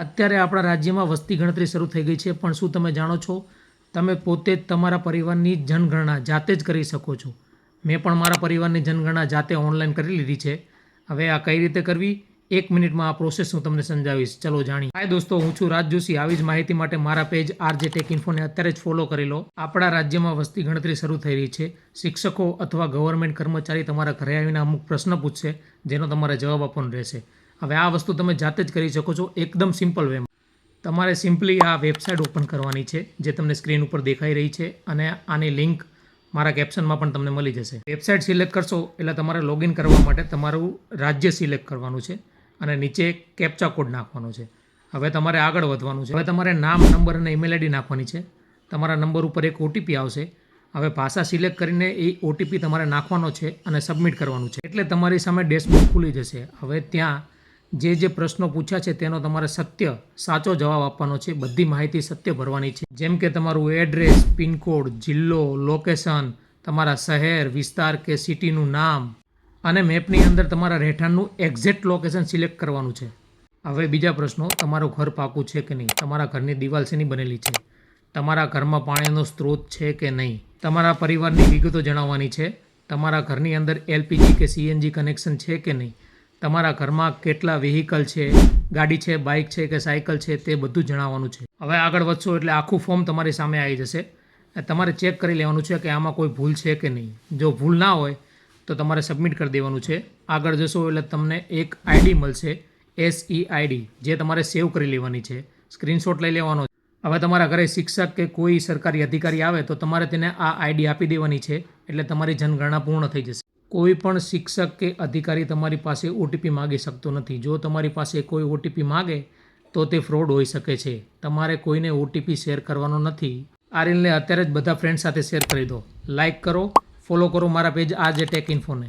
અત્યારે આપણા રાજ્યમાં વસ્તી ગણતરી શરૂ થઈ ગઈ છે, પણ શું તમે જાણો છો, તમે પોતે જ તમારા પરિવારની જનગણના જાતે જ કરી શકો છો. મેં પણ મારા પરિવારની જનગણના જાતે ઓનલાઈન કરી લીધી છે. હવે આ કઈ રીતે કરવી, 1 મિનિટમાં આ પ્રોસેસ હું તમને સમજાવીશ. ચલો જાણીએ. હાય દોસ્તો, હું છું રાજ જોશી. આવી જ માહિતી માટે મારા પેજ આરજે ટેક ઇન્ફોને અત્યારે જ ફોલો કરી લો. આપણા રાજ્યમાં વસ્તી ગણતરી શરૂ થઈ રહી છે. શિક્ષકો અથવા ગવર્મેન્ટ કર્મચારી તમારા ઘરે આવીને અમુક પ્રશ્ન પૂછશે, જેનો તમારે જવાબ આપવાનો રહેશે. હવે આ વસ્તુ તમે જાતે જ કરી શકો છો, એકદમ સિમ્પલ વેમાં. તમારે સિમ્પલી આ વેબસાઇટ ઓપન કરવાની છે, જે તમને સ્ક્રીન ઉપર દેખાઈ રહી છે, અને આની લિંક મારા કેપ્શનમાં પણ તમને મળી જશે. વેબસાઇટ સિલેક્ટ કરશો એટલે તમારે લોગિન કરવા માટે તમારું રાજ્ય સિલેક્ટ કરવાનું છે અને નીચે કેપ્ચા કોડ નાખવાનો છે. હવે તમારે આગળ વધવાનું છે. હવે તમારે નામ, નંબર અને ઈમેલ આઈડી નાખવાની છે. તમારા નંબર ઉપર એક ઓટીપી આવશે. હવે ભાષા સિલેક્ટ કરીને એ ઓટીપી તમારે નાખવાનો છે અને સબમિટ કરવાનું છે, એટલે તમારી સામે ડેશબોર્ડ ખુલી જશે. હવે ત્યાં જે પ્રશ્નો પૂછ્યા છે તેનો તમારે સાચો જવાબ આપવાનો છે. બધી માહિતી સત્ય ભરવાની છે, જેમ કે તમારું એડ્રેસ, પિનકોડ, જિલ્લો, લોકેશન, તમારા શહેર, વિસ્તાર કે સિટીનું નામ, અને મેપની અંદર તમારા રહેઠાણનું એક્ઝેક્ટ લોકેશન સિલેક્ટ કરવાનું છે. હવે બીજા પ્રશ્નો, તમારું ઘર પાકું છે કે નહીં, તમારા ઘરની દિવાલ શેની બનેલી છે, તમારા ઘરમાં પાણીનો સ્ત્રોત છે કે નહીં, તમારા પરિવારની વિગતો જણાવવાની છે, તમારા ઘરની અંદર એલપીજી કે સીએનજી કનેક્શન છે કે નહીં, તમારા ઘરમાં કેટલા વ્હીકલ છે, ગાડી છે, બાઇક છે કે સાયકલ છે, તે બધું જણાવવાનું છે. હવે આગળ વધશો એટલે આખું ફોર્મ તમારી સામે આવી જશે. તમારે ચેક કરી લેવાનું છે કે આમાં કોઈ ભૂલ છે કે નહીં. જો ભૂલ ના હોય તો તમારે સબમિટ કરી દેવાનું છે. આગળ જશો એટલે તમને એક આઈડી મળશે, SE આઈડી, જે તમારે સેવ કરી લેવાની છે, સ્ક્રીનશોટ લઈ લેવાનો. હવે તમારા ઘરે શિક્ષક કે કોઈ સરકારી અધિકારી આવે તો તમારે તેને આ આઈડી આપી દેવાની છે, એટલે તમારી જનગણના પૂર્ણ થઈ જશે. કોઈ પણ શિક્ષક કે અધિકારી તમારી પાસે ઓટીપી માગી શકતો નથી. જો તમારી પાસે કોઈ ઓટીપી માગે તો તે ફ્રોડ હોઈ શકે છે. તમારે કોઈને ઓટીપી શેર કરવાનો નથી. આ રીલને અત્યારે જ બધા ફ્રેન્ડ સાથે શેર કરી દો. લાઇક કરો, ફોલો કરો મારા પેજ આરજે ટેક ઇન્ફોને.